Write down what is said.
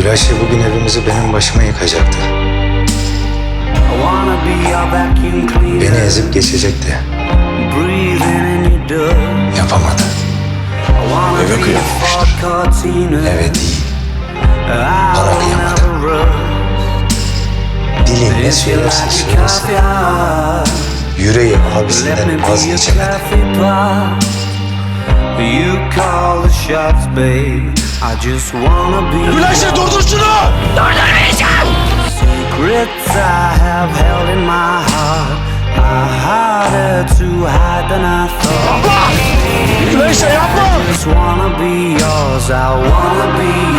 Gülayşe bugün evimizi benim başıma yıkacaktı. Beni ezip geçecekti. Yapamadı. Eve kıyamamıştır. Eve değil. Bana kıyamadı. Dili ne söylerse söylesin. Yüreği abisinden vazgeçemedi. Gülayşe durdur şunu! Durdurmayacağım! Secrets I have held in my heart are harder to hide than I thought. Gülayşe yapma! I just wanna be yours, I wanna be